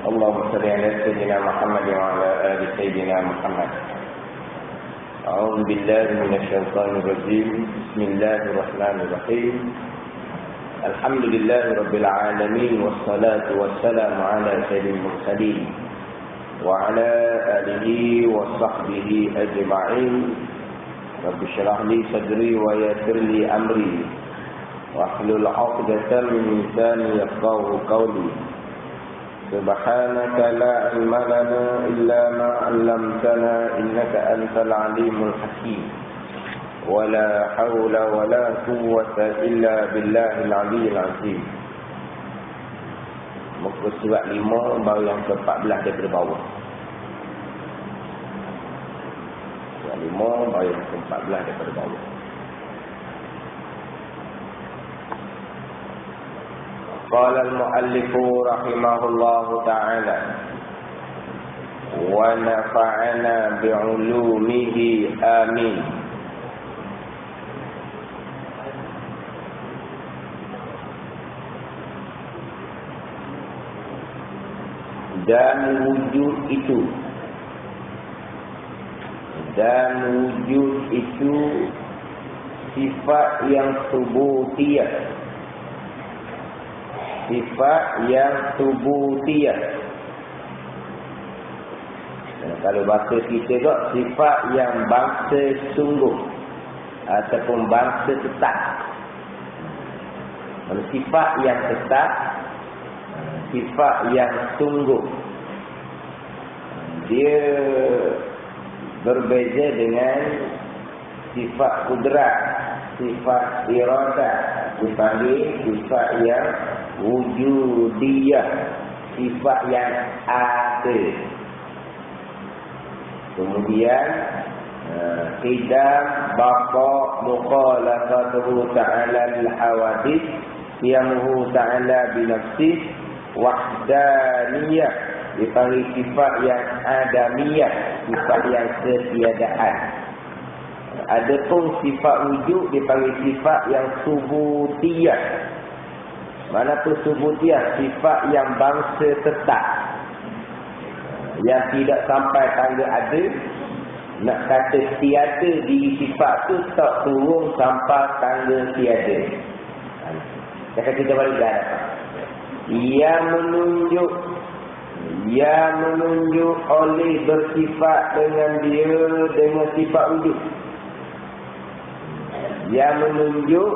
اللهم صل على سيدنا محمد وعلى آل سيدنا محمد. أعوذ بالله من الشيطان الرجيم. بسم الله الرحمن الرحيم. الحمد لله رب العالمين، والصلاة والسلام على سيد المرسلين وعلى آله وصحبه أجمعين. رب اشرح لي صدري ويسر لي أمري واحلل عقدة من لساني يفقهوا قولي. سبحانك لا علم لنا إلا ما علمتنا إنك أنت العليم الحكيم. ولا حول ولا قوة إلا بالله العلي العظيم. Muka surat 5 baru yang ke-14 daripada bawah. Surat 5 baru yang ke-14 daripada bawah. Qala al-muallif rahimahullahu ta'ala wa nafa'ana bi'ulumihi amin. Dan wujud itu sifat yang subutiyah. Sifat yang subutiyah. Kalau bahasa kita kok, sifat yang bangsa sungguh ataupun bangsa tetap. Kalau sifat yang tetap, sifat yang sungguh, dia berbeza dengan sifat kudrat, sifat iradah, dipanggil sifat yang wujudiyah, sifat yang ada. Kemudian qidam baqa mukhalafatuhu ta'ala al-hawadith qiyamuhu ta'ala binafsih wahdaniyah, dipanggil sifat yang adamiyah, sifat yang ketiadaan. Adapun sifat wujud dipanggil sifat yang subutiyah. Mana tu subutiyah? Sifat yang bangsa tetap, yang tidak sampai tangga ada. Nak kata tiada di sifat tu tak turun sampai tangga tiada. Cakap kita balik ke hadapan. Yang menunjuk oleh bersifat dengan dia dengan sifat wujud. Yang menunjuk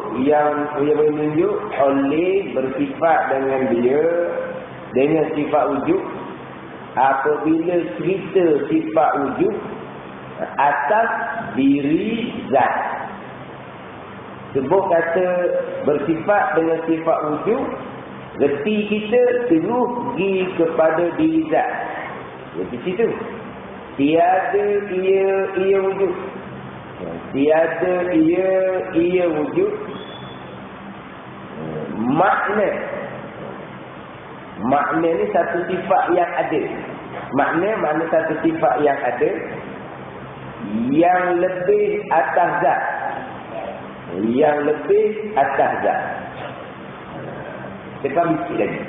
oleh bersifat dengan dia dengan sifat wujud. Apabila cerita sifat wujud atas diri zat, sebut kata bersifat dengan sifat wujud, reti kita terus pergi kepada diri zat. Jadi situ tiada ia wujud. Tiada ia wujud. Makna ni satu sifat yang ada. Makna satu sifat yang ada, yang lebih atas zat. Yang lebih atas zat. Kita mesti lagi.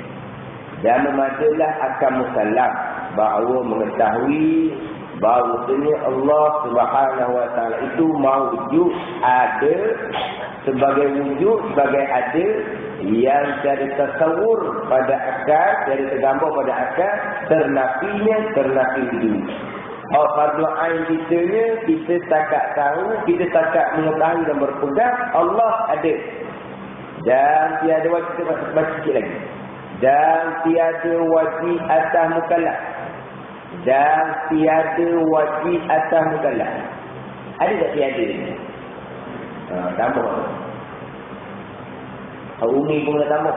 Dan memadalah akan musallam bahawa mengetahui bahawasanya Allah Subhanahu Wa Taala itu mawujud, ada, sebagai wujud, sebagai ada, yang dari tasawur pada akal, dari tergambar pada akal, ternafi wujud. Fardu ain kita takat tahu, kita takat mengetahui dan berpegang Allah ada. Dan tiada wajib, kita baca sikit lagi. Dan tiada wajib atas mukallaf. Dan tiada wajib atas mukallaf. Ada tak tiada ni? Tambah. Umi pun nak tambah.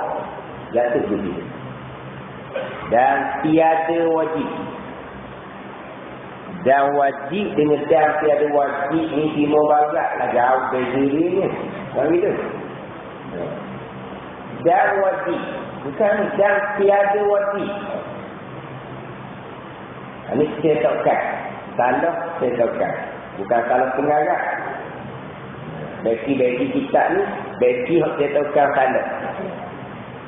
Jatuh begitu. Dan tiada wajib. Dan wajib dengan tiada wajib ni timur barat lah, jauh beza dia. Kan gitu? Dan wajib. Bukan dan tiada wajib. Ini saya tahukan. Salah saya tahukan. Bukan salah pengarah. Bagi kitab ni, bagi saya tahukan salah.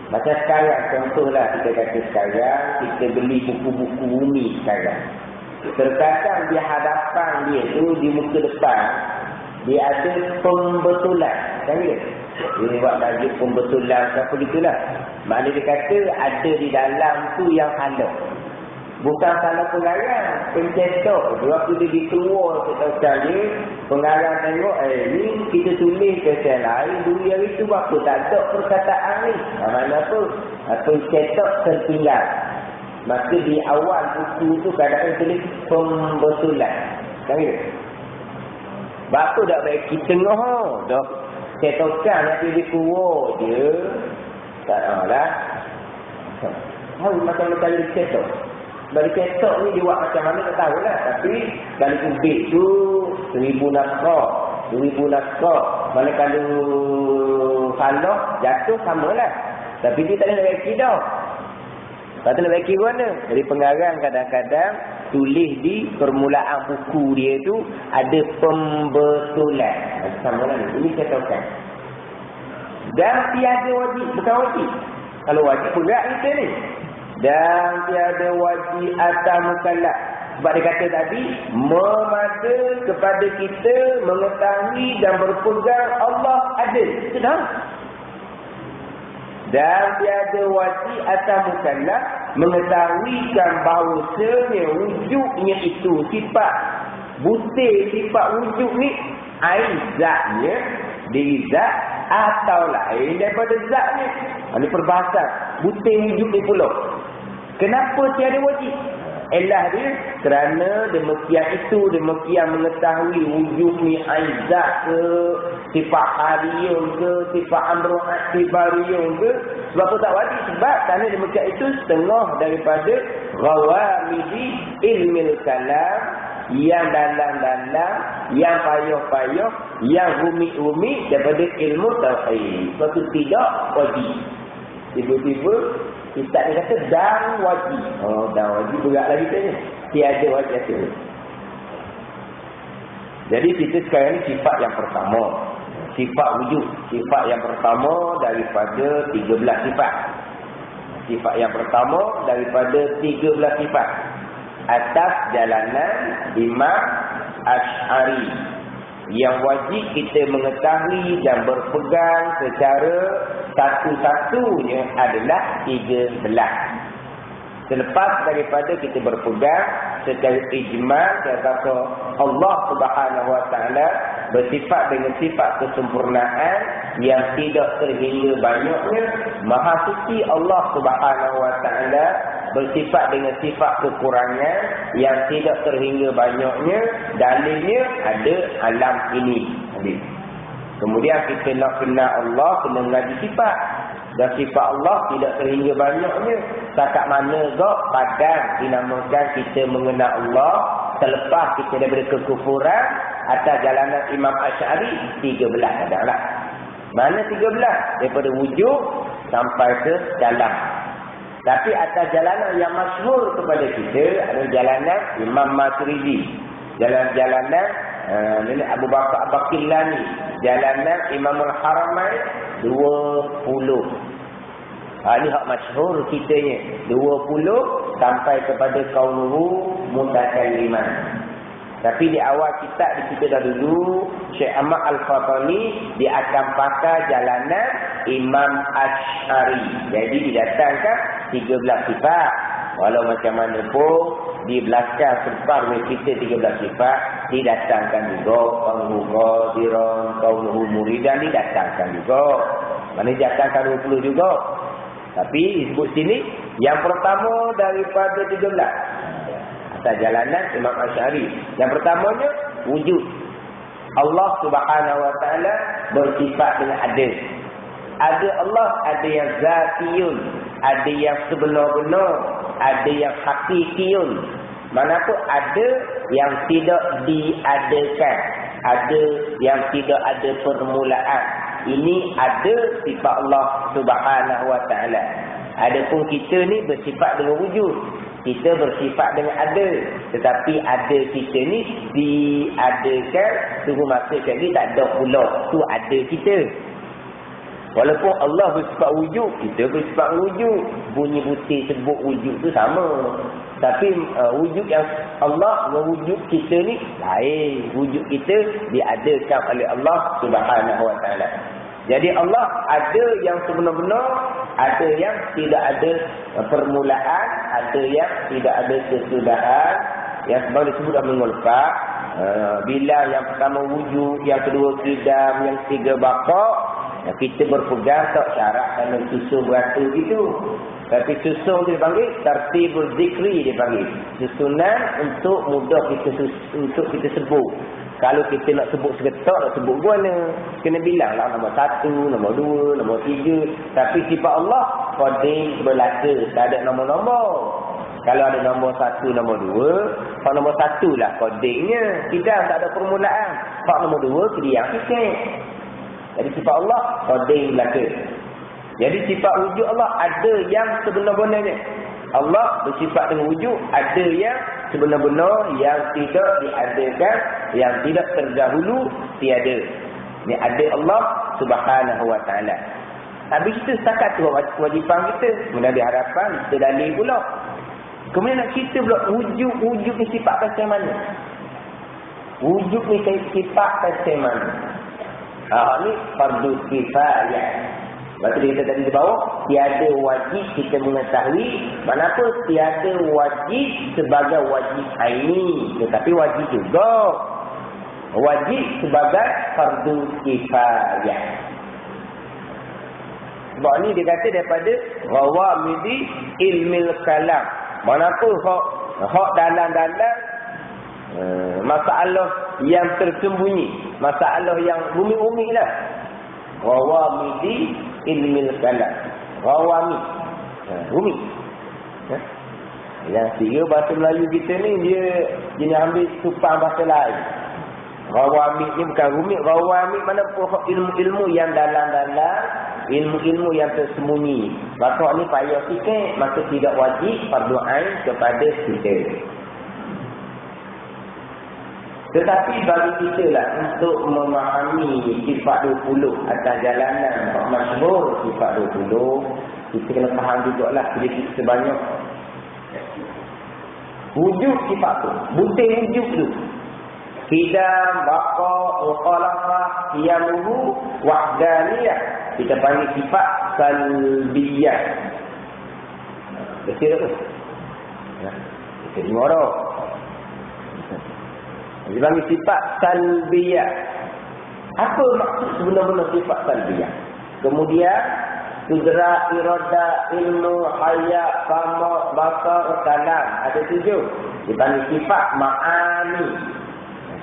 Macam sekarang, contohlah kita kata sekarang, kita beli buku-buku umi sekarang. Terkadang di hadapan dia tu, di muka depan, dia ada pembetulan. Kan dia? Dia buat tajuk pembetulan apa gitulah. Maknanya dia kata ada di dalam tu yang salah. Bukan salah pengarang, pencetak. Waktu dia dikeluar kita dia, pengarang tengok, ni kita tulis ke sel lain, dulu yang itu apa? Tak ada perkataan ni. Mana apa? Pencetak tertinggal. Maka di awal buku tu kadang-kadang tulis pembetulan. Kan dia? Bapa dah baik kita tengah dah cetakan nanti dia keluar dia. Tak tahulah. Tahu macam-macam dia cetak. Dari cetak ni dia buat macam mana tak tahulah. Tapi dari kubik tu 1000 naskah. 2000 naskah. Mana kalau salah jatuh samalah. Tapi dia tak ada baiki dah. Tak ada baiki mana. Jadi pengarang kadang-kadang tulis di permulaan buku dia tu ada pembetulan. Samalah ni. Ini cetakan. Dan tiada wajib. Bukan wajib. Kalau wajib berat kita ni. Dan tiada wajib atas mukallaf. Sebab dia kata tadi, memada kepada kita mengetahui dan berpegang Allah ada. Sudah. Dan tiada wajib atas mukallaf mengetahuikan bahawasanya wujudnya itu sifat butir, sifat wujud ni zatnya diri zat atau lain daripada zatnya. Ini perbahasan butir wujud ni pula. Kenapa tiada wajib? Elah dia kerana demikian itu, demikian mengetahui wujud ni aizat ke, sifat hariyun ke, sifat amru'at tibariyun ke. Sebab apa tak wajib? Sebab kerana demikian itu setengah daripada ghawamidi ilmil kalam, yang dalam-dalam, yang payah-payah, yang rumit-rumit daripada ilmu tauhid. Sebab itu tidak wajib. Tiba-tiba Ustaz dia kata dan wajib. Dan wajib berat lagi tanya. Tiada wajib tu. Jadi kita sekarang ni sifat yang pertama. Sifat wujud. Sifat yang pertama daripada 13 sifat. Sifat yang pertama daripada 13 sifat. Atas jalanan Imam Asy'ari. Yang wajib kita mengetahui dan berpegang secara satu-satunya adalah 13. Selepas daripada kita berpegang secara ijma' kata Allah Subhanahu Wa Taala bersifat dengan sifat kesempurnaan yang tidak terhingga banyaknya. Maha suci Allah Subhanahu Wa Taala bersifat dengan sifat kekurangan yang tidak terhingga banyaknya. Dalilnya ada alam ini. Kemudian kita nak kenal Allah, kena mengaji sifat. Dan sifat Allah tidak terhingga banyaknya. Setakat mana gak padang dinamakan kita mengenal Allah selepas kita daripada kekufuran atas jalanan Imam Asy'ari 13 adalah. Mana 13? Daripada wujud sampai ke dalam. Tapi atas jalanan yang masyhur kepada kita adalah jalanan Imam Maturidi. Jalanan Abu Bakar Abaqillani. Jalanan Imam Al-Haramain 20. Ini hak masyhur kitanya. 20 sampai kepada kaunuhu mutakalliman. Tapi di awal kitab kita dah dulu Syekh Ahmad Al-Fatani dia akan pakai jalanan Imam Asy'ari. Jadi didatangkan 13 sifat. Walau macam mana pun di belakang selepas kita 13 sifat didatangkan juga kaunuhu qadiran, kaunuhu muridan didatangkan juga. Mana didatangkan 20 juga. Tapi disebut sini yang pertama daripada 13 atas jalanan Imam Asy'ari. Yang pertamanya wujud. Allah Subhanahu Wa Taala bersifat dengan adil. Ada Allah, ada yang zatiyun, ada yang sebenar-benar, ada yang hakikiyun. Manapun ada yang tidak diadakan, ada yang tidak ada permulaan. Ini ada sifat Allah Subhanahu Wa Taala. Adapun kita ni bersifat dengan wujud. Kita bersifat dengan ada. Tetapi ada kita ni diadakan. Tunggu masa sekali tak ada pula. Tu ada kita. Walaupun Allah bersifat wujud, kita bersifat wujud. Bunyi butir sebut wujud tu sama. Tapi wujud yang Allah mewujud kita ni lain. Wujud kita diadakan oleh Allah Subhanahu Wa Taala. Jadi Allah ada yang sebenar-benar, ada yang tidak ada permulaan, ada yang tidak ada kesudahan. Yang sebab disebut dalam minggu lepas, bila yang pertama wujud, yang kedua qidam, yang ketiga baqa, kita berpegang tak syarat kena susun beratur gitu. Tapi susun dia panggil tartibul zikri, dia panggil susunan untuk mudah kita sebut. Kalau kita nak sebut seketak, nak sebut mana, kena bilang lah nombor 1, nombor 2, nombor 3. Tapi sifat Allah qadim belaka, tak ada nombor-nombor. Kalau ada nombor 1, nombor 2, kalau nombor 1 lah qadimnya, tidak ada permulaan. Kalau nombor 2 kediam sikit. Jadi sifat Allah qadim belaka. Jadi sifat wujud Allah ada yang sebenar-benarnya. Allah bersifat dengan wujud, ada yang sebenar-benar yang tidak diadakan, yang tidak terdahulu tiada. Ini ada Allah Subhanahu Wa Taala. Habis itu setakat tu kewajipan kita. Kemudian ada harapan, kita dalil pula. Kemudian nak cerita pula wujud ni sifat macam mana? Wujud ni sifat macam mana? Ni fardu kifayah. Lepas kita tadi di bawah, tiada wajib kita mengetahui. Kenapa? Tiada wajib sebagai wajib aini, tetapi wajib juga wajib sebagai fardu kifayah. Sebab ni dia kata daripada rawamidi ilmil kalam. Kenapa hak dalam-dalam masalah yang tersembunyi, masalah yang umi-umi lah. Rawamidi ilmil kalam. Rawami. Umi. Yang tiga bahasa Melayu kita ni dia jenis ambil supang bahasa lain. Rawami ni bukan rumit. Rawami mana pokok ilmu-ilmu yang dalam-dalam, ilmu-ilmu yang tersembunyi. Maka ni payah sikit, maka tidak wajib fardu ain kepada kita. Tetapi bagi kita lah untuk memahami sifat 20 atas jalanan masyhur sifat 20, kita kena faham juga lah sedikit sebanyak wujud sifat tu, butir wujud tu. Qidam, baqa, mukhalafah, qiyamuhu, wahdaniyah. Kita panggil sifat salbiyah. Betul tu? Kita dengar dah. Dia panggil sifat salbiyah. Apa maksud sebenar-benar sifat salbiyah? Kemudian kudrat, iradah, ilmu, hayat, sama, basar, kalam. Ada 7. Dia panggil sifat ma'ani.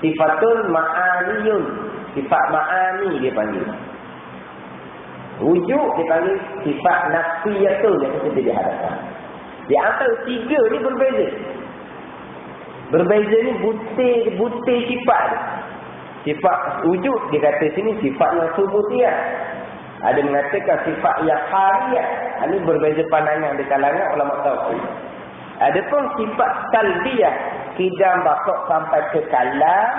Sifatul ma'aniyun. Sifat ma'ani dia panggil. Wujud dia panggil sifat nafsiyatun yang kita dihadapkan. Di antara 3 ni berbeza. Berbeza ni butir sifat. Sifat wujud dia kata sini sifat yang subutiyah. Ada mengatakan sifat yang hariyah. Ini berbeza pandangan di kalangan ulama tauhid. Adapun sifat salbiyah, qidam bakok sampai ke kalam,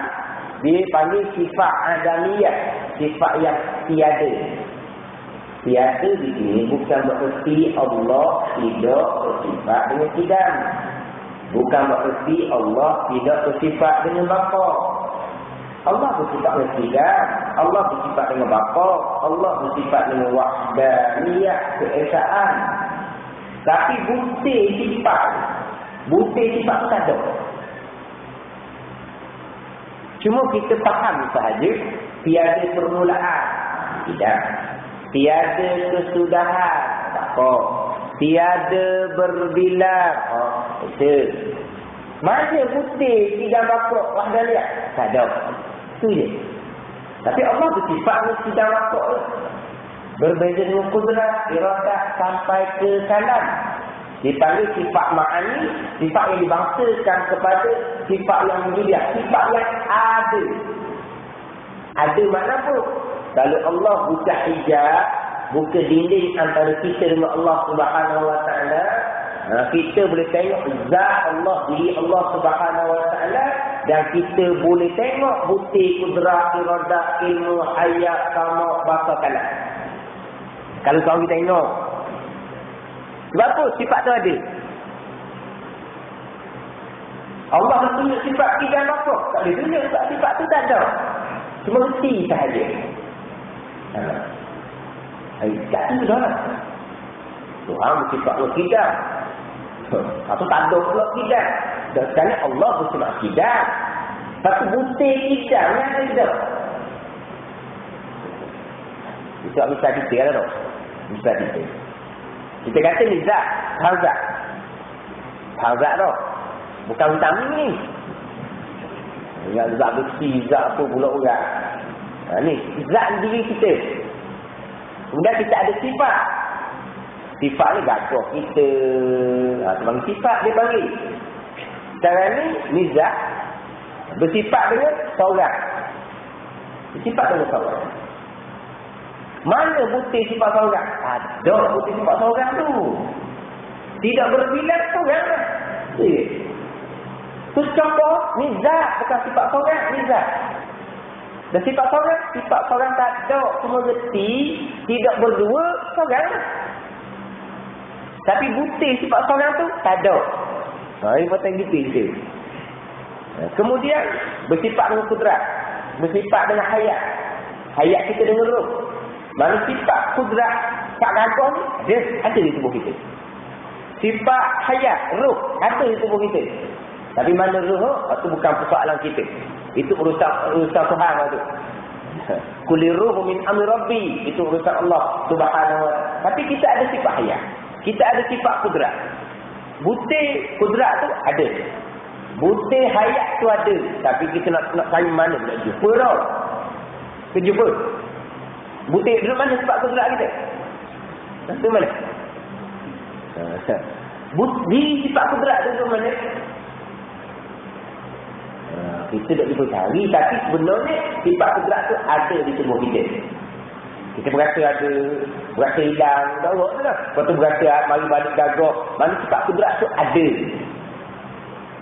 dia panggil sifat adamiyah, sifat yang tiada. Tiada di sini bukan bererti Allah tidak bersifat dengan qidam. Bukan bererti Allah tidak bersifat dengan bakok. Allah bersifat dengan qidam, Allah bersifat dengan bakok, Allah bersifat dengan wahdaniyah, keesaan. Tapi butir sifat tak ada. Cuma kita faham sahaja, tiada permulaan, tidak. Tiada kesudahan, bakok. Tiada berbilang, betul. Mana butir qidam bakok wahdaniyah? Tak ada. Itu je. Tapi Allah bersifat dengan qidam bakok. Berbeza dengan kudrat, iradah sampai ke kalam. Dipanggil sifat ma'ani, sifat yang dibangsakan kepada sifat yang mulia, sifat yang ada. Ada makna pun. Kalau Allah buka hijab, buka dinding antara kita dengan Allah Subhanahu Wa Taala, kita boleh tengok zat Allah, diri Allah Subhanahu Wa Taala, dan kita boleh tengok butir kudrat, iradah, ilmu, hayat, sama, bahasa kalam. Kalau kau kita tengok. Sebab apa sifat tu ada? Allah tunjuk sifat kita apa? Tak boleh tunjuk sebab sifat tu tak ada. Cuma reti sahaja. Kat tu dah lah. Tuhan bersifat akidah. Atau tak ada pula akidah. Dan sekarang Allah bersifat akidah. Satu butir akidah yang ada. Itu misal kita kan tak? Misal kita. Kita kata ni zat. Hazat. Hazat tau. Bukan vitamin ni. Yang zat besi, zat apa pula orang. Ni, zat diri kita. Kemudian kita ada sifat. Sifat ni gagah kita. Sebab sifat dia panggil. Sekarang ni zat. Bersifat dengan seorang. Bersifat dengan seorang. Mana butir sifat seorang? Ada butir sifat seorang tu. Tidak berbilang seorang lah. Terus contoh, ni zat. Bukan sifat seorang, ni zat. Dan sifat seorang tak ada. Cuma reti, tidak berdua, seorang. Tapi butir sifat seorang tu, tak ada. Ini patut gitu. Kemudian, bersifat dengan kudrat. Bersifat dengan hayat. Hayat kita dengan roh. Mana sifat kudrat, tak gagah ni, ada di tubuh kita. Sifat hayat, roh, ada di tubuh kita. Tapi mana roh, itu bukan persoalan kita. Itu urusan Tuhan itu. Kulli ruhu min amri rabbi. Itu urusan Allah Subhanahu wa ta'ala. Tapi kita ada sifat hayat. Kita ada sifat kudrat. Butir kudrat tu ada. Butir hayat tu ada. Tapi kita nak cari mana nak jumpa tau. Kejumpa. Butir duduk mana sifat kudrat kita? Itu mana? Diri sifat kudrat tu duduk mana? Kita tak boleh cari. Tapi sebenarnya sifat kudrat tu ada di tubuh kita. Kita berasa ada, berasa hilang, bawa tu lah. Lepas tu berasa mari balik gagah. Mana sifat kudrat tu ada.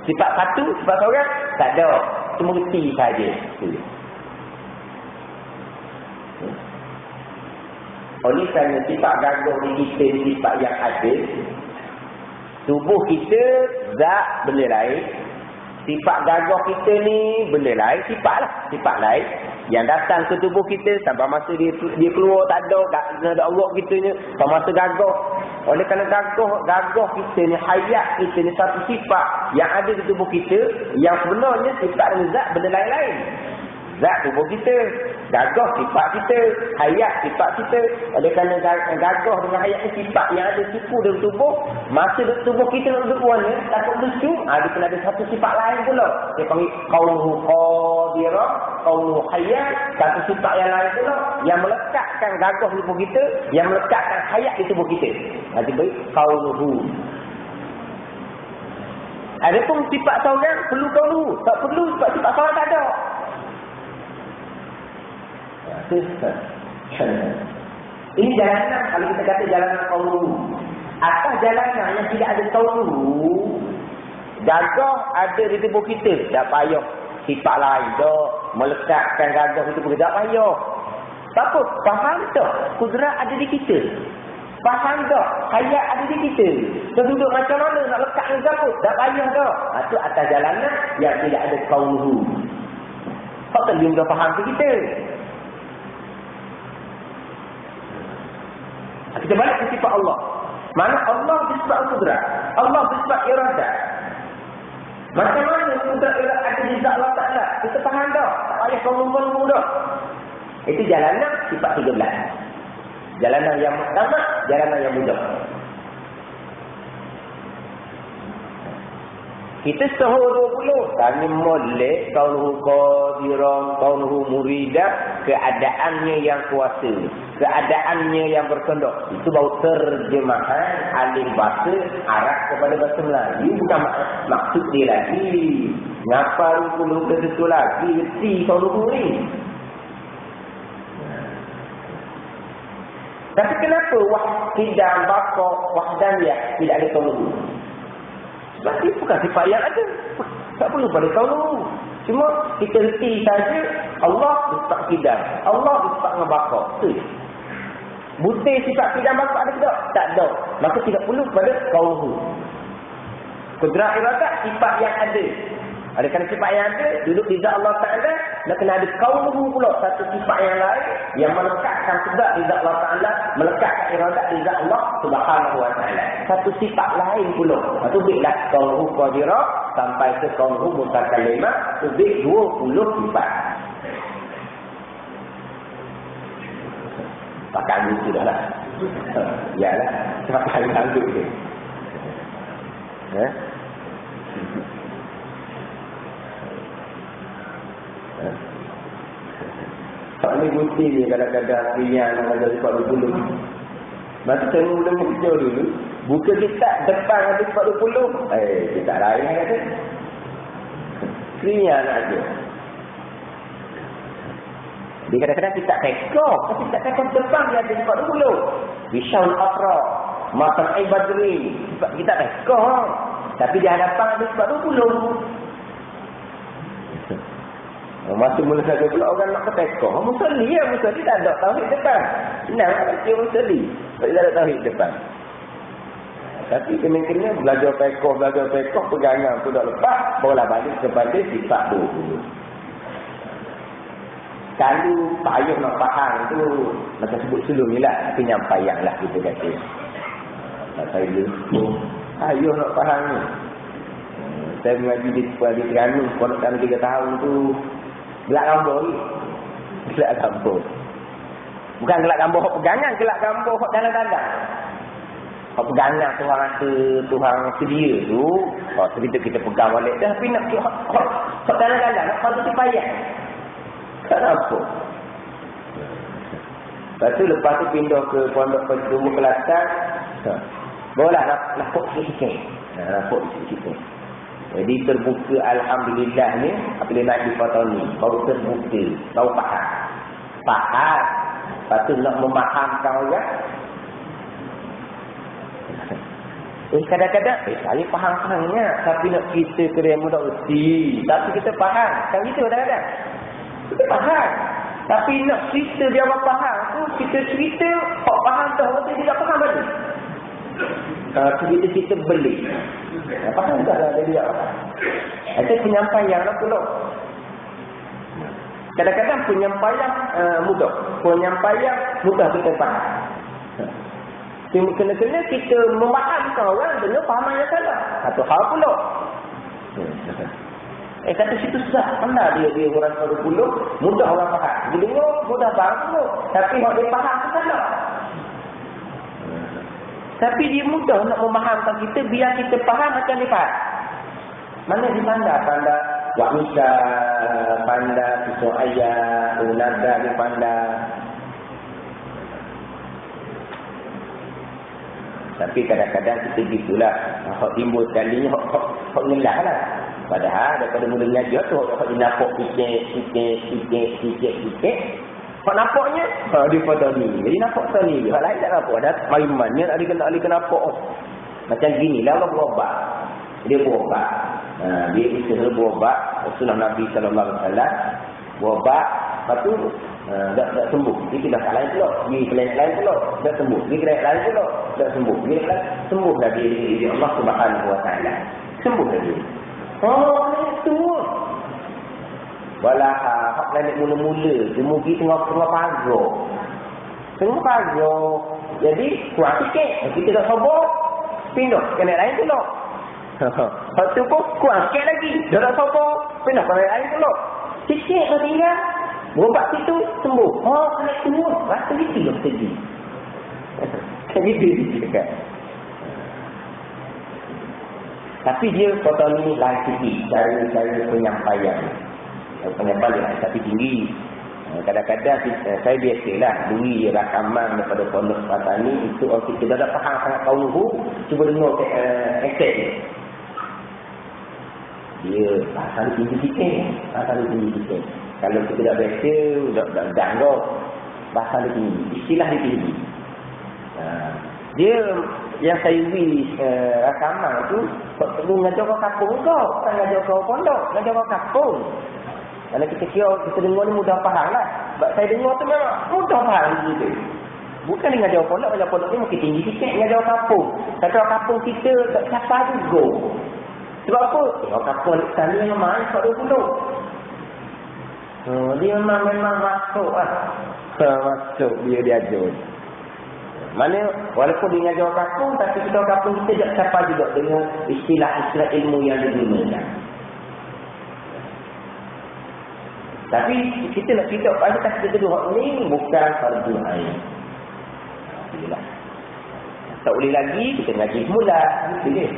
Sifat satu, sifat seorang, tak ada. Cuma reti saja. Oleh kerana sifat gagah ni kita ni sifat yang ada. Tubuh kita, zat benda lain. Sifat gagah kita ni benda lain, sifat lah. Sifat lain yang datang ke tubuh kita sampai masa dia keluar tak ada Allah kita ni, sampai masa gagah. Oleh kerana gagah kita ni, hayat kita ni satu sifat yang ada di tubuh kita yang sebenarnya sifat dan zat benda lain-lain. Zat tubuh kita, gagah sifat kita, hayat sifat kita. Oleh kerana gagah dengan hayat ni sifat yang ada sifu dalam tubuh, masa dalam tubuh kita nak duduk warna, takut lucu, dia kena ada satu sifat lain pula. Dia panggil qawluhu qadirah, qawluhu hayat, satu sifat yang lain pula yang melekatkan gagah di tubuh kita, yang melekatkan hayat di tubuh kita. Dia panggil qawluhu. Adapun sifat seorang perlu qawluhu, tak perlu sebab sifat seorang tak ada. Ini jalanan, kalau kita kata jalanan qawluhu. Atas jalanan yang tidak ada qawluhu, gagah ada di tubuh kita, tak payah sifat lain dah melekatkan gagah di tubuh kita, tak payah. Apa? Faham tak? Kudrat ada di kita. Faham tak? Hayat ada di kita. Duduk macam mana nak lekat dengan gagah, tak payah dah. Itu atas jalanan yang tidak ada qawluhu. Kau tak boleh dah faham ke kita. Kita balik ke sifat Allah. Mana Allah bersifat kudrat, Allah bersifat iradah. Macam mana kudrat iradah ada di zat Allah Ta'ala? Kita faham dah. Tak payah kau dah. Itu jalanan sifat 13. Jalanan yang pertama, jalanan yang mudah. Kita sahur 20. Tanya molek, kaunuhu qadirah, kaunuhu muridah, keadaannya yang kuasa, keadaannya yang berkendak. Itu baru terjemahan alih bahasa Arab kepada bahasa Melayu. Bukan maksud dia lagi. Ngapa rukun ke situ lagi? Reti kaunuhu ni. Tapi kenapa wahidam, bakok, wahdaniyah tidak ada kaunuhu? Sebab dia bukan sifat yang ada. Tak perlu pada kaunu. Cuma kita reti saja Allah bersifat kidam, Allah bersifat ngebakar. Itu. Butir sifat pilihan bapa ada tidak? Tak ada. Maka tidak perlu pada kauhu. Kudrat iradat sifat yang ada. Ada kena sifat yang ada, duduk di zat Allah Ta'ala, nak kena ada kauhu pula. Satu sifat yang lain, yang melekatkan kudrat di zat Allah Ta'ala, melekatkan iradat di zat Allah Subhanahu Wa Ta'ala. Satu sifat lain pula. Itu biarlah kauhu qadirah, sampai ke kauhu mutakalimah, itu biar 20 sifat. Pakai angin sudah lah. Yalah, pakai angin tu. Tak ni gunting ni kadang-kadang ringan ada sifat 20. Maka saya mula kerja dulu. Buka kitab depan ada sifat 20. Kita lain kata. Ringan aja. Dia kadang-kadang kita tekok. Tapi tak tekok depan dia ada sifat 20. Bishaul Afra. Masan Ibadri. Kita tekok. Tapi di hadapan ada sifat 20. Masa mula saja pula orang nak ketekok. Musalli ya, musalli tak ada tauhid depan. Senang nak baca musalli. Tak ada tauhid depan. Tapi kena-kena belajar pekoh, pegangan tu dah lepas. Barulah balik kepada sifat 20. Kalau payah nak faham tu, macam sebut sebelum ni lah. Penyampaian lah kita kata. Tak saya lupa. Payah nak faham ni. Saya mengaji di Terengganu. Kalau dalam 3 tahun tu, gelak gambar ni. Gelak gambar. Bukan gelak gambar hak pegangan, gelak gambar hak dalam-dalam. Hak pegangan Tuhan rasa, Tuhan sedia tu. Hak kita pegang balik dah. Tapi nak hak dalam-dalam, nak patut payah. Kenapa? Lepas tu pindah ke Pondok Penjuru Kelantan. Barulah nampak sikit-sikit. Nampak sikit-sikit. Jadi terbuka Alhamdulillah ni apabila naik di foto ni. Baru terbuka. Baru faham. Faham. Lepas tu nak memahamkan orang. Kadang-kadang saya faham sangat. Tapi nak cerita ke dia mudah erti. Tapi kita faham. Kan gitu kadang-kadang. Kita faham. Tapi nak cerita dia orang faham tu. Kita cerita. Kok faham tu. Orang tu tidak faham balik. Kita beli. Faham tak ada dia? Itu penyampaian lah pula. Kadang-kadang penyampaian mudah. Penyampaian mudah kita faham. Kena-kena kita memahamkan orang dengan fahaman yang salah. Atau hal pula. Kata situ susah. Pandai dia orang 20. Mudah orang faham. Dia dengar mudah faham pula. Tapi kalau dia faham tu salah. Tapi dia mudah nak memahamkan kita biar kita faham macam dia faham. Mana di pandai Wa'isa, pandai Pisau Ayat, Unada di pandai. Tapi kadang-kadang kita gitulah. Hak timbul sekali ni, hak ngelah lah. Padahal daripada mula mengajar tu, hak dia nampak sikit. Hak nampaknya, dia pada ni. Jadi nampak tak ni. Hak lain tak nampak. Ada maimannya, ada kena nampak. Macam gini lah Allah berobat. Dia berobat. Dia usaha berobat. Rasulullah Nabi SAW berobat. Lepas tu, tak sembuh. Dia tidak kat lain pula. Dia klinik lain pula. Tak sembuh. Dia klinik lain pula. Tak sembuh. Dia klinik sembuh dah dia Allah Subhanahu Wa Ta'ala. Sembuh dah dia. Oh, itu. Walah hak planet mula-mula dia pergi tengah pagar. Tengah pagar. Jadi kuat sikit. Kita dah sabar. Pindah ke lain pula. Lepas tu pun kuat sikit lagi. Dah tak sabar. Pindah ke lain pula. Sikit dah tinggal. Berobat situ sembuh. Oh, kena semua. Rasa gitu yang sedih. Kan gitu dia cakap. Tapi dia kata ni lain sikit. Cara penyampaian. Penyampaian tapi tinggi. Kadang-kadang saya biasalah beri rakaman daripada pondok Patani itu orang kita dah faham sangat kauhu cuba dengar aksen dia pasal tinggi sikit. Kalau kita dah biasa dah jangkau bahasa dia tinggi, istilah dia tinggi. Dia yang saya beri rakaman tu perlu ngajar kau kampung kau, bukan ngajar kau pondok, ngajar kau kampung. Kalau kita kira, kita dengar ni mudah faham lah. Sebab saya dengar tu memang mudah faham gitu. Bukan dengan jauh pondok ni mungkin tinggi sikit dengan jauh kampung. Kata orang kampung kita tak siapa juga. Sebab apa? Orang kampung ni sana memang main 40. Dia memang masuk lah. Masuk dia diajar. Mana walaupun dia ngajar orang kampung, tapi kita orang kampung kita tak siapa juga dengan istilah-istilah ilmu yang digunakan. Tapi kita nak cerita pada kita kedua ni bukan fardu ain. Alhamdulillah. Tak boleh lagi kita ngaji semula. Gitu je.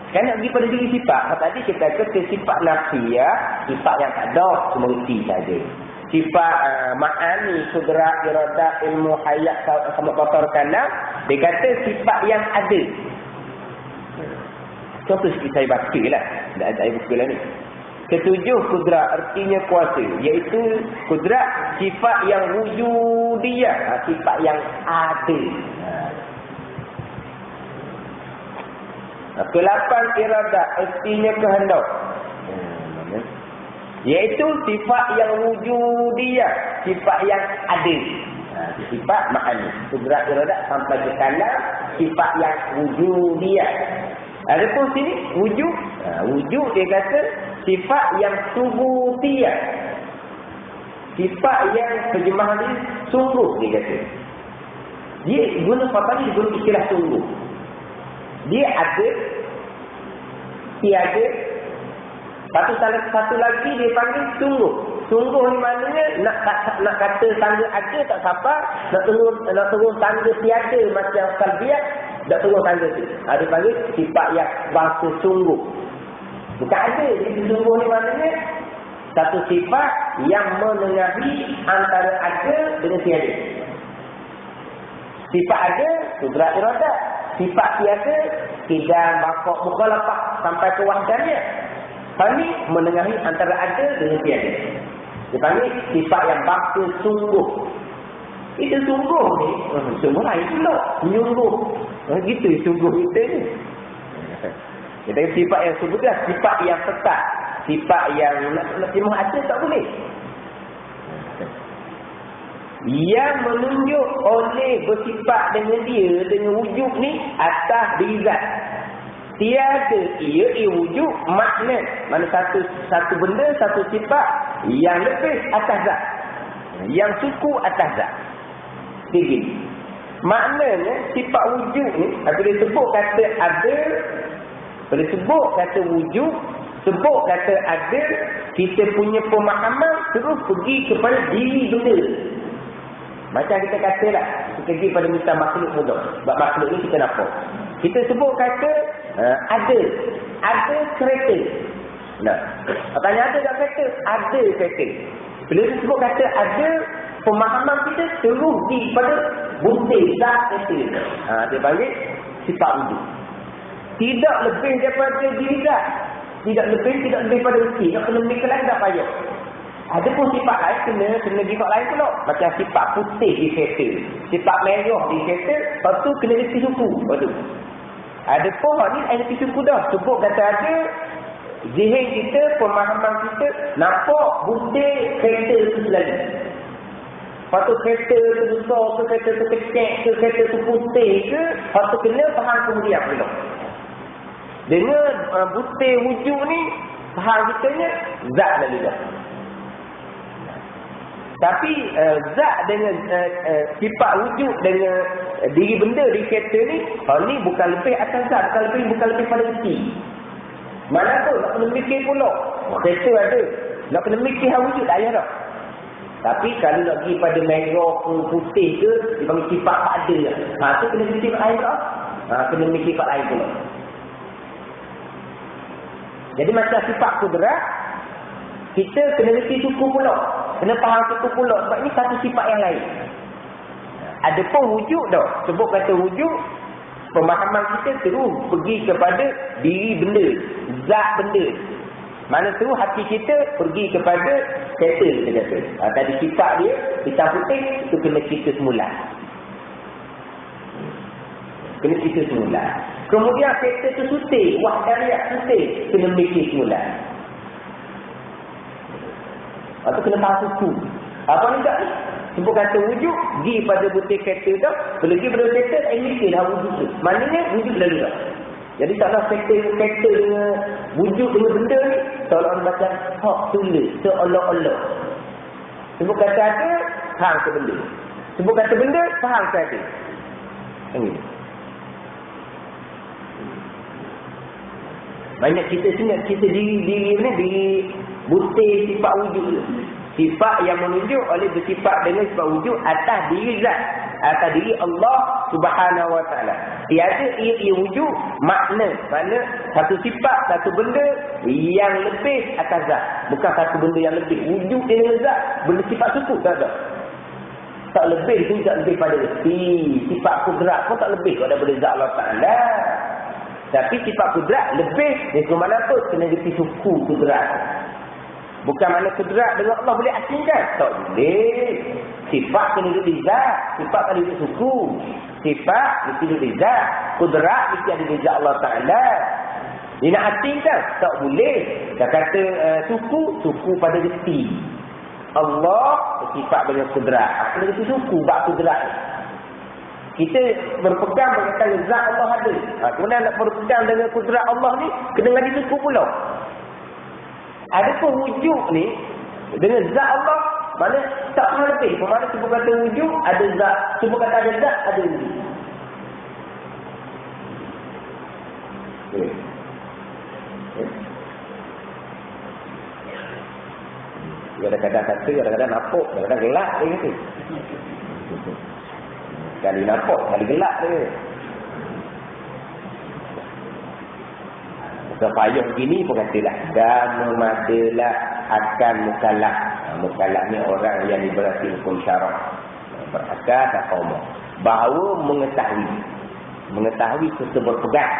Kan nak pergi pada diri sifat. Tadi kita kata sifat nafsiyah, sifat yang tak ada, semengerti saja. Sifat ma'ani, kudrat, iradat, ilmu, hayat, sama kotor kalam, dia kata sifat yang ada. Contoh sikit saya baca lah. Tak ada buku lah ni. Ketujuh kudrat, artinya kuasa. Iaitu kudrat, sifat yang wujudiyah. Sifat yang ada. Kelapan iradat, artinya kehendak. Iaitu sifat yang wujudiyah. Sifat yang ada. Sifat ma'ani. Kudrat iradat sampai ke kalam. Sifat yang wujudiyah. Adapun sini, wujud. Wujud dia kata sifat yang subutiyah. Sifat yang terjemahan ini sungguh dia kata. Dia guna apa ni? Dia guna istilah sungguh. Dia ada, tiada. Satu lagi dia panggil sungguh. Sungguh ni maknanya nak kata tangga ada tak sabar, nak turun tangga tiada macam salbiah, tak turun tangga tu. Dia panggil sifat yang bahasa sungguh. Bukan ada. Jadi sungguh ni maknanya satu sifat yang menengahi antara ada dengan tiada. Sifat ada, kudrat iradat. Sifat tiada, tidak bakok mukhalafah sampai ke wahdaniyah. Ini menengahi antara ada dengan tiada. Dia panggil sifat yang bahasa sungguh. Itu sungguh ni, sungguh lain pula. Menyungguh. Gitu sungguh kita ni. Kita kata sifat yang sebutlah, sifat yang tetap. Sifat yang nak terima ada tak boleh. Yang menunjuk oleh bersifat dengan dia, dengan wujud ni atas diri zat. Tiada ia wujud makna. Mana satu benda, satu sifat yang lebih atas zat. Yang suku atas zat. Begini. Maknanya sifat wujud ni, bila sebut kata ada, bila sebut kata wujud, sebut kata ada, kita punya pemahaman terus pergi kepada diri benda. Macam kita katalah, kita pergi pada misal makhluk mudah. Sebab makhluk ni kita nampak. Kita sebut kata ada kereta. Nah, tanya ada tak kereta? Ada kereta. Bila kita sebut kata ada, pemahaman kita terus di pada buntir zat kereta. Dia panggil sifat wujud. Tidak lebih daripada diri zat. Tidak lebih pada rezeki. Nak kena lebih ke lain tak payah. Ada pun sifat lain kena sifat lain pula. Macam sifat putih di kereta, sifat merah di kereta, lepas tu kena reti suku. Ada pun ni reti suku dah. Sebut kata ada, zihir kita, pemahaman kita nampak putih kereta tu selalu. Lepas tu kereta tu besar ke, kereta tu kecil ke, kereta tu putih ke, lepas tu kena faham kemudian pula. Dengan putih wujud ni, faham kitanya zat lagi dah. Tapi zat dengan sifat wujud dengan diri benda di kereta ni, ni bukan lebih atas zat, bukan lebih pada rezeki. Mana tu nak kena mikir pula. Kereta ada, nak kena mikir hal wujud tak payah dah. Tapi kalau nak pergi pada merah ke putih ke, dia panggil sifat tak ada. Tu kena mikir sifat lain tak? Kena mikir sifat lain pula. Jadi macam sifat kudrat, kita kena reti suku pula. Kena faham suku pula. Sebab ini satu sifat yang lain. Ada pun wujud dah. Sebut kata wujud, pemahaman kita terus pergi kepada diri benda. Zat benda. Mana terus hati kita pergi kepada kereta kita kata. Tadi sifat dia, hitam putih, itu kena kita semula. Kena kita semula. Kemudian kereta tu sutir. Wahdaniyah sutir. Kena mikir semula. Atau kena tahu suku. Apa ni tak ni? Sebut kata wujud, pergi pada butir kereta tu, pergi pada kereta, emisi dah wujud tu. Maknanya wujud dah juga. Jadi taklah kereta dengan wujud dengan benda ni, seolah-olah macam hak tulis, seolah-olah. Sebut kata ada, faham ke benda. Sebut kata benda, faham ke ada. Ini. Banyak kita diri ni di butir sifat wujud tu. Sifat yang menunjuk oleh bersifat dengan sifat wujud atas diri zat, atas diri Allah Subhanahu Wa Taala. Tiada ia wujud makna satu sifat, satu benda yang lebih atas zat. Bukan satu benda yang lebih. Wujud dengan zat, benda sifat suku tak ada. Tak lebih tu, tak lebih pada sifat kudrat pun tak lebih daripada zat Allah Taala. Tapi sifat kudrat lebih dari mana pun kena reti suku kudrat. Bukan mana kudrat dengan Allah boleh asingkan. Tak boleh. Sifat kena duduk di zat. Sifat kena duduk suku. Sifat mesti duduk di zat. Kudrat mesti ada di zat Allah Ta'ala. Dia nak asingkan? Tak boleh. Dia kata suku pada reti. Allah sifat dengan kudrat. Kena reti suku bak kudrat. Kita berpegang berkaitan zat Allah ada. Kemudian nak berpegang dengan kudrat Allah ni, kena ngaji suku pula. Adapun wujud ni dengan zat Allah, mana tak pernah lebih. Mana sebut kata wujud ada zat, sebut kata ada zat ada wujud. Kadang-kadang kata, kadang-kadang nampak, kadang-kadang gelap dia kata. Kali nampak, kali gelap dia. Sepayuh begini pun katalah. Dan memadalah akan mukallaf. Mukallaf ni orang yang diberati hukum syarak. Berakal atau umum. Bahawa mengetahui. Mengetahui serta berpegang.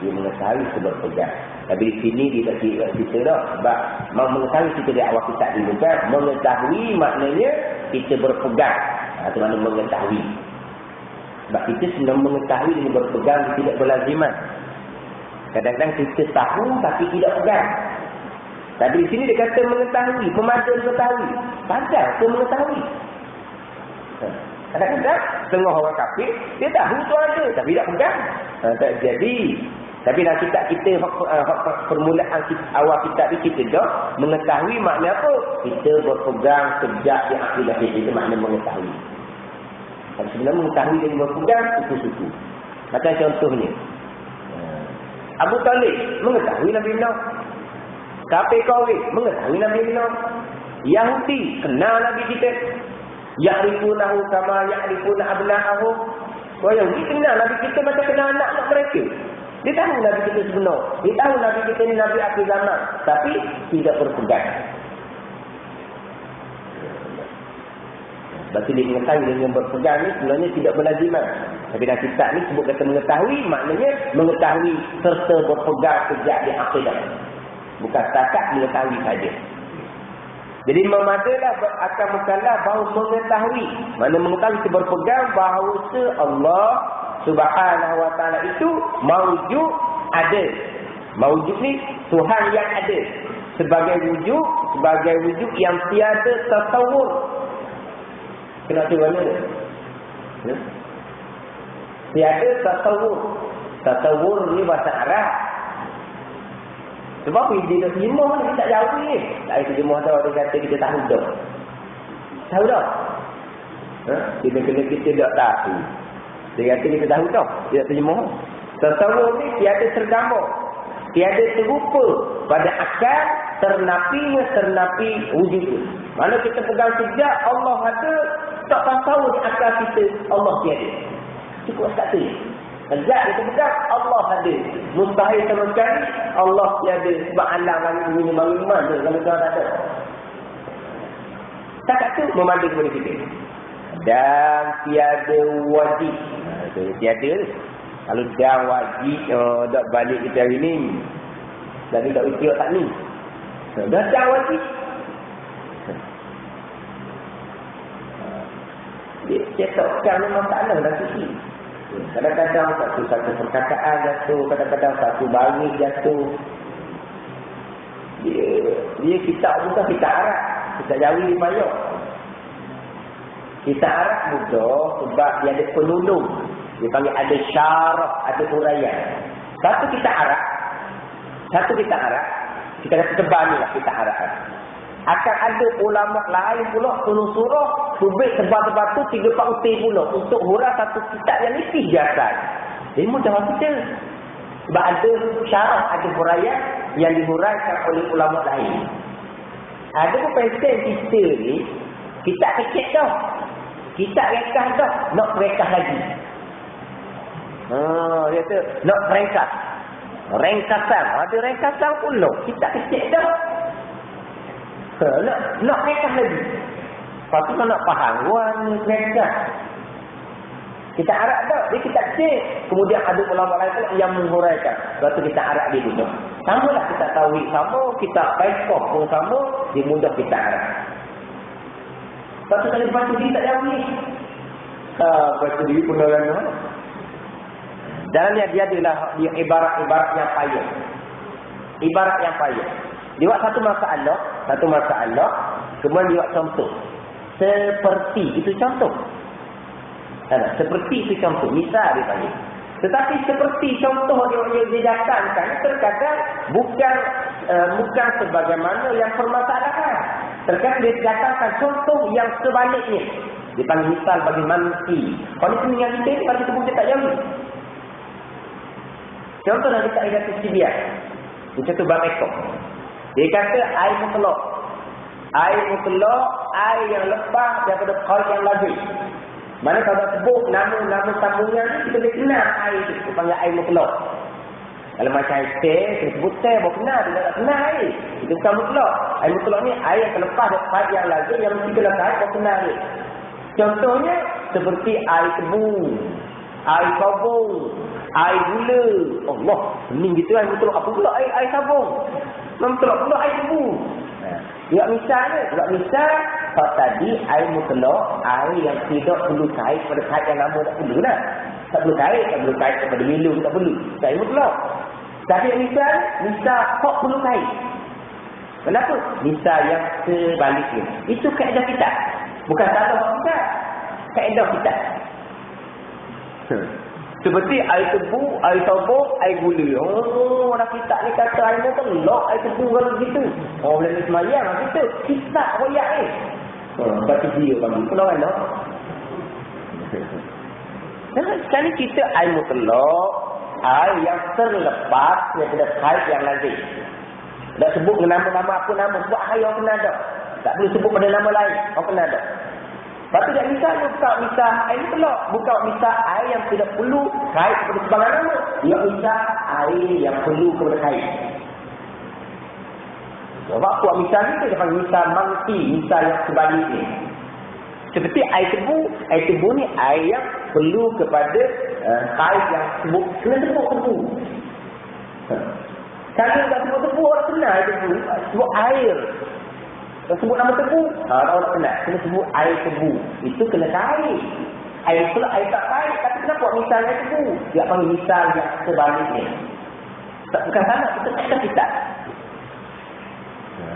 Dia mengetahui serta berpegang. Tapi di sini dia tak kira kita dah. Sebab mengetahui kita di awal kita dulu kan. Mengetahui maknanya kita berpegang. Itu makna mengetahui. Sebab kita sedang mengetahui dengan berpegang tidak berlaziman. Kadang-kadang kita tahu tapi tidak pegang. Tapi di sini dia kata mengetahui, pemada mengetahui. Padahal dia mengetahui. Kadang-kadang setengah orang kafir, dia tahu tu ada tapi tidak pegang. Tak jadi. Tapi dalam kitab kita, permulaan awal kitab ni kita dah mengetahui makna apa? Kita berpegang sejak di akidah kita. Itu makna mengetahui. Tapi sebenarnya mengetahui dan berpegang, suku-suku. Macam contohnya. Abu Talib mengetahui Nabi Nuh. Kafir Quraisy mengetahui Nabi Nuh. Yahudi kenal Nabi kita. Ya'rifunahu kama ya'rifuna abna'ahum. Yahudi kenal Nabi kita macam kenal anak-anak mereka. Dia tahu Nabi kita sebenar. Dia tahu Nabi kita ni Nabi akhir zaman. Tapi tidak berpegang. Berarti dia mengetahui dengan berpegang ni sebenarnya tidak berlaziman. Tapi dalam kitab ni sebut kata mengetahui, maknanya mengetahui serta berpegang sejak di akidah. Bukan setakat mengetahui saja. Jadi memadalah akan mukallaf bahawa mengetahui. Mana mengetahui itu berpegang bahawa Allah Subhanahu Wa Taala itu mawujud ada. Mawujud ni Tuhan yang ada. Sebagai wujud yang tiada tasawur. Kena tu mana? Tiada tasawur. Tasawur ni bahasa Arab. Sebab dia dah terjemah ni, kita tak jauh ni. Tak ada terjemah dah, dia kata kita tahu dah. Tahu dah? Kita kena kita tak tahu. Dia kata kita tahu dah. Dia tak terjemah. Tasawur ni tiada tergambar. Tiada terupa pada akal ternapi wujud itu. Mana kita pegang sejak Allah ada, tak tasawur di akal kita Allah tiada. Cukup kata ni. Sejak kita pegang Allah ada. Mustahil sama sekali Allah tiada. Sebab alam langit bumi bangunan tu kalau kita tak ada. Tak kata memandai kepada kita. Dan tiada wajib. Tiada tu. Kalau dah wajib, dah balik kita hari ni. Dan tak usia tak ni. Dah wajib. Dia cetakkan memang tak ada dah suci. Kadang-kadang satu perkataan jatuh. Kadang-kadang satu baris jatuh. Dia kitab bukan kitab Arab. Kitab Jawi payah. Kita arak mudah sebab dia ada penolong. Dia panggil ada syarah, ada huraian. Satu kita arak. Kita dah tebal ni lah kita arak. Akan ada ulama lain pula tolong surah. Subik tebal-tebal tu 3-4 utir pula. Untuk hurai satu kitab yang nipis biasa. Jadi mudah kita. Sebab ada syarah, ada huraian yang dihuraikan oleh ulama lain. Ada pun pesen kita ni, kita kecek dah. Kita rekah dah, nak rekah lagi. Dia kata, nak ringkas. Ringkasan. Ada ringkasan pula. Kita kecek dah. Nak ringkas lagi. Lepas tu nak faham. Wah, ni ringkas. Kita arak dah. Dia kita kecek. Kemudian ada ulama lain pula yang menghuraikan. Lepas tu kita arak dia dulu. Sama lah kita tauhid sama. Kita baikah pun sama. Dia mudah kita arak. Lepas tu kalau baca diri tak jauh ni. Baca diri pun dah lama. Dalamnya dia adalah ibarat-ibarat yang payah. Ibarat yang payah. Dia buat satu masalah, kemudian dia buat contoh. Seperti itu contoh. Seperti itu contoh. Misal dia panggil. Tetapi seperti contoh dia datangkan, terkadang bukan sebagaimana yang permasalahan. Terkadang dia datangkan contoh yang sebaliknya. Dia panggil misal bagi manfi. Kalau itu dengan kita, bagi tubuh kita tak jauh. Contoh dari kaedah tasbih. Contoh bab ekor. Dia kata air mutlak. Air mutlak, air yang lepas daripada qaid yang lazim. Mana kalau sebut nama sambungan ni kita boleh kenal air tu. Kita panggil air mutlak. Kalau macam air teh, kita sebut teh baru kenal, kita tak kenal air. Itu bukan mutlak. Air mutlak ni air yang terlepas daripada qaid yang lazim yang mesti kena qaid baru kenal dia. Contohnya seperti air tebu, air sabun, air gula. Allah, pening gitu air mutlak. Apa pula air sabun? Mutlak pula air tebu. Buat misal tadi air mutlak, air yang tidak perlu kait pada kait yang lama tak perlu lah. Tak perlu kait kepada minum tak perlu. Air mutlak. Tapi misal kok perlu kait. Kenapa? Misal yang sebaliknya. Itu kaedah kita. Bukan salah kita. Kaedah kita. Seperti air tebu, air sabun, air gula. Orang kita ni kata air mutlak, air tebu kalau begitu. Boleh semayang lah kita. Kita royak ni. Baca dia kami. Kenapa kan? Sekali kita air mutlak, air yang terlepas daripada kait yang lazim. Tak sebut dengan nama-nama apa nama. Sebut air orang kena ada. Tak boleh sebut pada nama lain. Orang kena ada. Lepas tu dia misal air mutlak. Bukan misal air yang tidak perlu kait kepada sebarang nama. Dia misal air yang perlu kepada kait. Sebab buat misal ni dia panggil misal mangsi. Misal yang sebaliknya. Seperti air tebu ni air yang perlu kepada kait yang sebut. Kena tebu. Kalau tak sebut tebu, orang kenal air tebu. Sebut air. Kalau sebut nama tebu, orang kenal. Kena sebut air tebu. Itu kena kait. Air pula air tak kait. Tapi kenapa buat misalnya tebu? Dia panggil misal yang sebaliknya. Bukan sama, kita.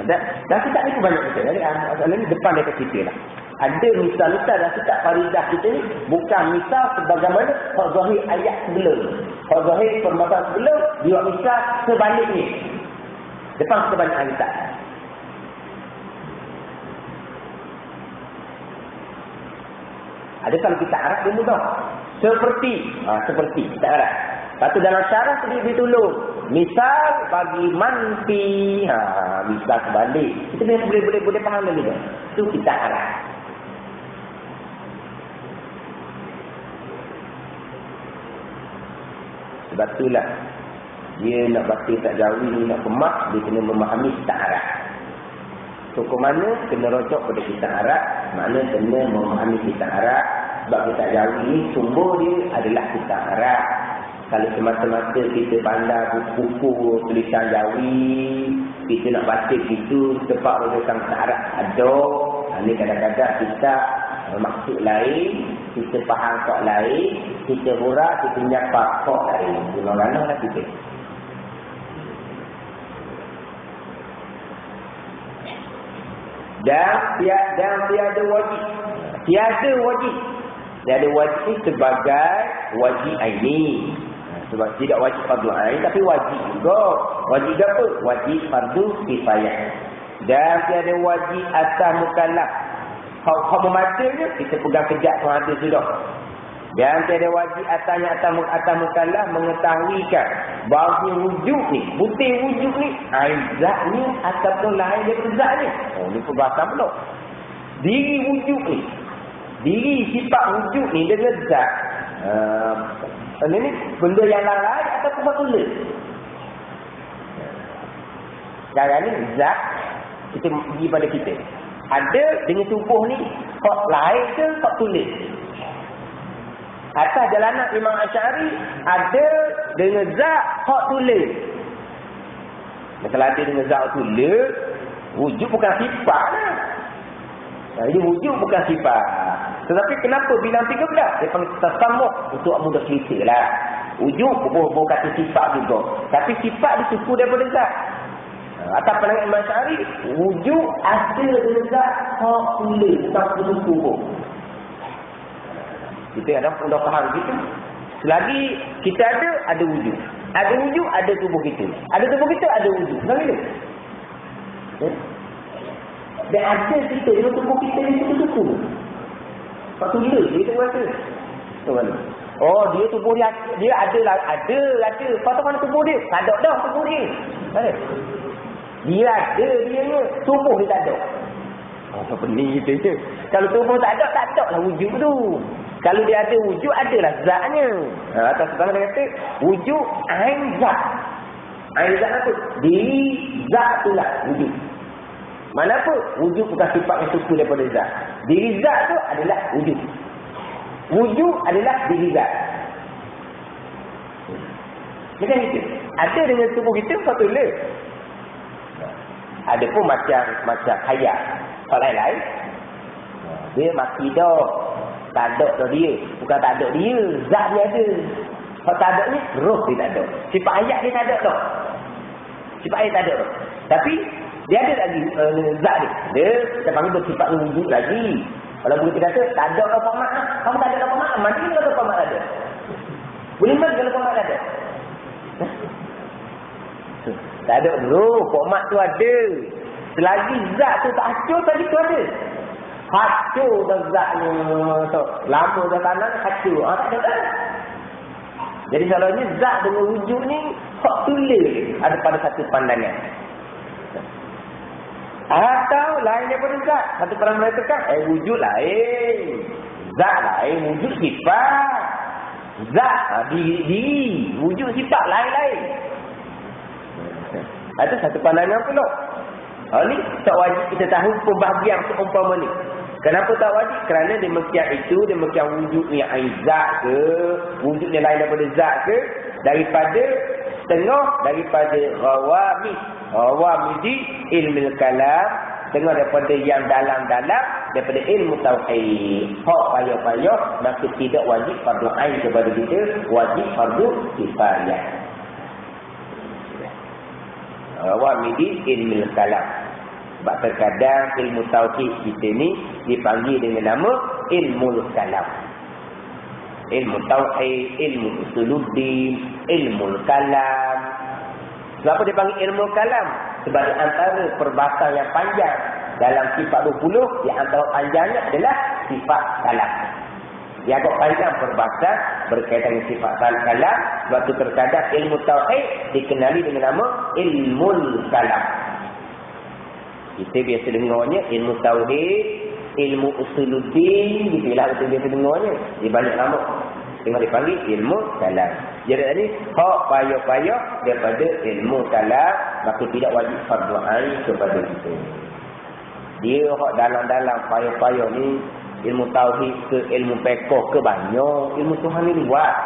Dan kita ni pun banyak kita. Jadi ini depan dekat kita lah. Ada misal-misal dan kitab faridah kita ni bukan misal sebagaimana zahir ayat sebelum. Zahir permasalahan sebelum dia misal sebaliknya. Depan kita banyak ayat. Ada kalau kita arah dia mudah. Seperti kita arah. Lepas tu dalam syarah tadi ditulis misal bagi manfi. Misal sebalik. Kita boleh faham lagi dah. Itu kita arah. Sebab itulah dia nak baca tak jauh ni nak kemas, dia kena memahami kitab Arab. Hukum mana kena rojok pada kitab Arab, makna kena memahami kitab Arab. Sebab kitab jauh ni sumber dia adalah kitab Arab. Kalau semata-mata kita pandai buku tulisan Jawi, kita nak baca gitu tempat rujukan kitab Arab ada. Ini kadang-kadang kita maksud lain, kita faham kok lain, kita hurak, kita nyapa kok lain. Guna-guna lah kita. Dan tiada wajib. Tiada wajib. Tiada wajib ni sebagai wajib aini. Sebab tidak wajib fardu ain tapi wajib juga. Wajib apa? Wajib fardu kifayah. Dan tiada wajib atas mukallaf. Hak memacanya kita pegang kejap pun ada sudah. Dan tiada wajib atas mukallaf mengetahuikan bahawa wujud ni, butir wujud ni zat ni ataupun lain daripada zat ni. Oh, ni perbahasan pula. Diri wujud ni, diri sifat wujud ni dengan zat. Ini benda yang lain ataupun betul. Sekarang ni zat kita pergi pada kita. Ada dengan tubuh ni hak lain ke hak tulis. Atas jalanan Imam Asy'ari ada dengan zat hak tulis. Kalau ada dengan zat tulis, wujud bukan sifat lah. Jadi wujud bukan sifat. Tetapi kenapa bilang 13? Dia panggil tasammuk untuk mudah cerita lah. Wujud bukan kata sifat juga. Tapi sifat disuku daripada zat. Atas pandangan Imam Asy'ari, wujud ada dengan zat hak tulis, bukan disuku pun. Kita ada pun dah faham gitu. Selagi kita ada wujud. Ada wujud, ada tubuh kita. Ada tubuh kita, ada wujud. Faham tak? Dan ada kita dengan tubuh kita ni suku. Pak tulis dia tu rasa. Oh, dia tubuh dia ada. Kau tahu mana tubuh dia? Tak ada dah tubuh dia. Ada. Dia ada dia ni. Tubuh dia tak ada. Oh, pening kita je. Kalau tubuh tak ada lah wujud tu. Kalau dia ada wujud, adalah zatnya. Atas sekarang dia kata, wujud ain zat. Ain zat apa? Diri zat tu lah wujud. Mana apa? Wujud bukan sifat yang suku daripada zat. Diri zat tu adalah wujud. Wujud adalah diri zat. Macam itu. Ada dengan tubuh kita, patutlah. Ada pun macam hayat. Hal lain-lain. Dia mati dah. Tak ada dah dia. Bukan tak ada dia. Zat dia ada. Kalau tak ada ni, roh dia tak ada. Sifat ayat dia tak ada dah. Sifat ayat tak ada dah. Tapi, dia ada lagi zat dia. Dia, kita panggil bersifat wujud lagi. Kalau kita kata, tak ada dah Pak kamu tak ada dah Pak Mat. Mati kalau Pak Mat ada. Boleh mati kalau Pak Mat ada. Tak ada roh. Pak Mat tu ada. Selagi zat tu tak hancur, tadi tu ada. Hancur dah zatnya. Lama dah tanah, hancur. Tak ada tak. Jadi selalunya zat dengan wujud ni hak tulis ada pada satu pandangan. Atau lain daripada zat. Satu pandangan mereka kan, wujud lain. Zat lain, wujud sifat. Zat, diri. Wujud sifat lain-lain. Ada satu pandangan pula. Ni tak wajib kita tahu pembahagian seumpama ni. Kenapa tak wajib? Kerana demikian itu, demikian wujud ni zat ke, wujud yang lain daripada zat ke, daripada setengah daripada rawamidi ilmu kalam, setengah daripada yang dalam-dalam daripada ilmu tauhid. Hak payah-payah maka tidak wajib fardu ain kepada kita, wajib fardu kifayah. Rawamidi ilmu kalam. Sebab terkadang ilmu tauhid kita ni dipanggil dengan nama ilmu kalam. Ilmu tauhid, ilmu usuluddin, ilmu kalam. Kenapa dipanggil ilmu kalam? Sebab di antara perbahasan yang panjang dalam sifat 20, di antara panjangnya adalah sifat kalam. Yang agak panjang perbahasan berkaitan dengan sifat kalam. Sebab itu terkadang ilmu tauhid dikenali dengan nama ilmu kalam. Kita biasa dengarnya ilmu tauhid, ilmu usuluddin, gitulah kita biasa dengarnya. Dia banyak nama. Tengok dipanggil ilmu kalam. Jadi tadi hak payah-payah daripada ilmu kalam, maka tidak wajib fardu ain kepada kita. Dia hak dalam-dalam payah-payah ni ilmu tauhid ke ilmu fiqh ke banyak. Ilmu Tuhan ni luas.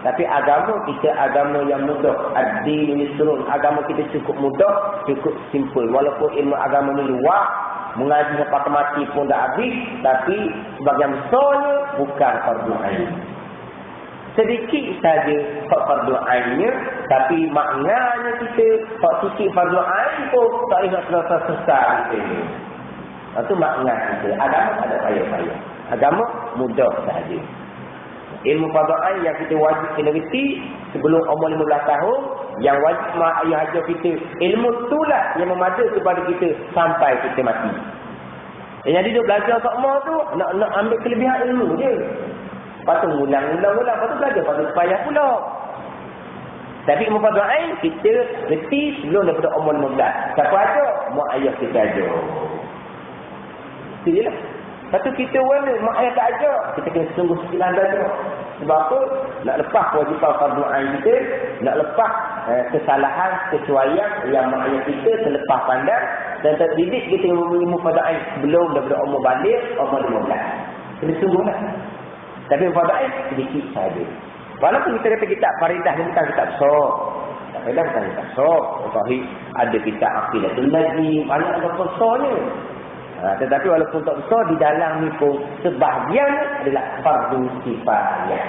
Tapi agama kita agama yang mudah. Ad-din yusrun. Agama kita cukup mudah, cukup simple. Walaupun ilmu agama ni luas, mengaji sampai mati pun dah habis, tapi sebagian besarnya bukan fardu ain. Sedikit saja hak fardu ainnya, tapi maknanya kita hak sikit fardu ain pun tak ingat selesai-selesai kita ni. Itu makna kita. Agama tak ada payah-payah. Agama mudah sahaja. Ilmu fardu ain yang kita wajib kena reti sebelum umur 15 tahun, yang wajib mak ayah ajar kita, ilmu itulah yang memadai kepada kita sampai kita mati. Yang dia belajar sokma tu nak ambil kelebihan ilmu je. Lepas tu ulang-ulang, lepas tu belajar, lepas tu payah pula. Tapi ilmu fardu ain kita reti sebelum daripada umur 15. Siapa ajar? Mak ayah kita ajar. Itu je lah. Lepas tu kita warna, mak ayah tak ajar, kita kena sungguh sekilan belajar. Sebab apa? Nak lepas kewajipan fardu ain kita, nak lepas kesalahan, kecuaian yang mak ayah kita terlepas pandang, dan terdidik kita ilmu fardu ain sebelum daripada umur balik, umur 15. Kena sungguh lah. Tapi fardu ain sedikit sahaja. Walaupun kita kata kitab faridah ni bukan kitab besar. Faridah bukan kitab besar. Tauhid ada kitab aqidatul najmi, banyak ada besarnya. Tetapi walaupun tak besar, di dalam ni pun sebahagian adalah fardu kifayah.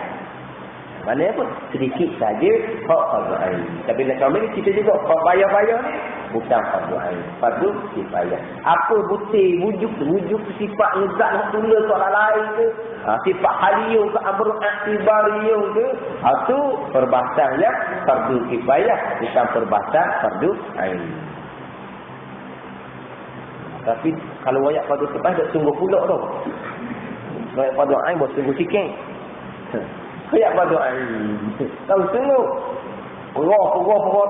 Maknanya pun sedikit saja hak fardu ain. Tapi nak kami ni kita juga hak bayar-bayar ni bukan fardu ain, fardu kifayah. Apa wujud sifat nyezat nak tulis soalan lain ke, sifat haliyah ke, amrul aktibariyah ke, itu perbahasan yang fardu kifayah, bukan perbahasan fardu ain. Tapi kalau wayak fardu kifayah tak sungguh pula tu. Wayak fardu ain buat sungguh sikit. Wayak fardu ain tahu sungguh. Perah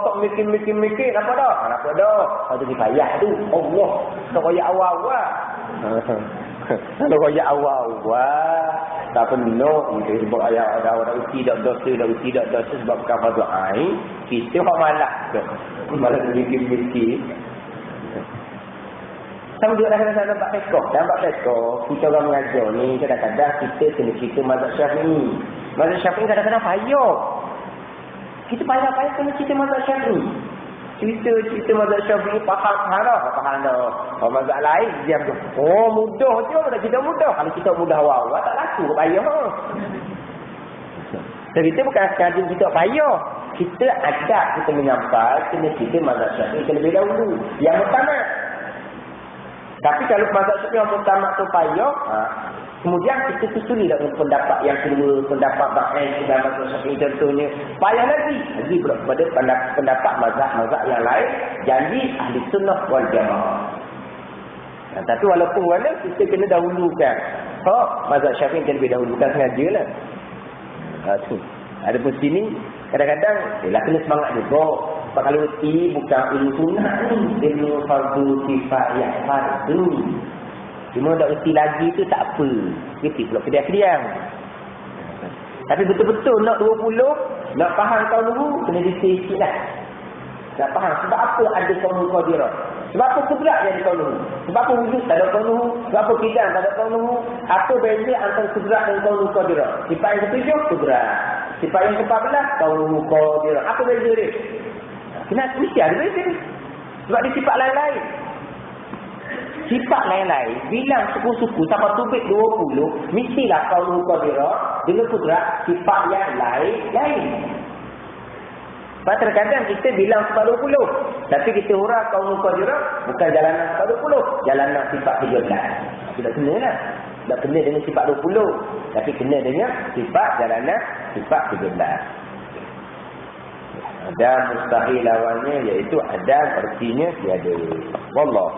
tak mikir apa dah? Apa dah? Fardu kifayah tu Allah. Tak wayak awal-awal. Kalau wayak awal-awal tak penuh kita sebab ayat ada orang uti dak dosa sebab bukan fardu ain. Kita hak malas tu. Malas mikir. Sama juga dalam nampak fiqh. Nampak fiqh, kita orang mengajar ni kadang-kadang kita kena cerita mazhab Syafi'i. Mazhab Syafi'i kadang-kadang payah. Kita payah-payah kena cerita mazhab Syafi'i. Cerita mazhab Syafi'i faham dah. Kalau mazhab lain diam tu. Oh, mudah je, kita mudah. Kalau kita mudah awal tak laku payah. Jadi kita bukan sekadar kita payah. Kita adab kita menyampaikan kena cerita mazhab Syafi'i terlebih dahulu. Yang pertama. Tapi kalau mazhab Syafi'i yang pertama tu payah, kemudian kita susuli dengan pendapat yang kedua, pendapat Ba'in dan mazhab Syafi'i contohnya, payah lagi pada pendapat mazhab yang lain, janji ahli sunnah wal jamaah. Tapi walaupun kita kena dahulukan mazhab Syafi'i terlebih dahulu, bukan sengaja lah. Ada pun sini kadang-kadang kena semangat juga. Sebab kalau reti bukan ilmu sunnah ni, ilmu fardu kifayah fardu. Cuma tak reti lagi tu tak apa. Reti pula kediam-kediam. Tapi betul-betul nak 20, nak faham tahun dulu, kena detail sikit lah. Nak faham sebab apa ada kaunul qadirah. Sebab apa kudrat yang ada kaunul. Sebab apa wujud tak ada kaunul. Sebab apa kidam tak ada kaunul. Apa beza antara kudrat dan kaunul qadirah. Sifat yang ke-7 kudrat. Sifat yang ke-14 kaunul qadirah. Apa beza dia? Kenapa mesti ada beza ni? Sebab dia sifat lain-lain. Sifat lain-lain, bilang suku-suku sampai tubik 20, mestilah kaunul qadirah dengan kudrat sifat yang lain-lain. Sebab terkadang kita bilang sifat 20, tapi kita hurah kaunul qadirah bukan jalanan sifat 20, jalanan sifat 13. Tidak kena lah. Tak kena dengan sifat 20, tapi kena dengan sifat jalanan sifat 13. Ada mustahil lawannya, iaitu ada artinya tiada. Wallah.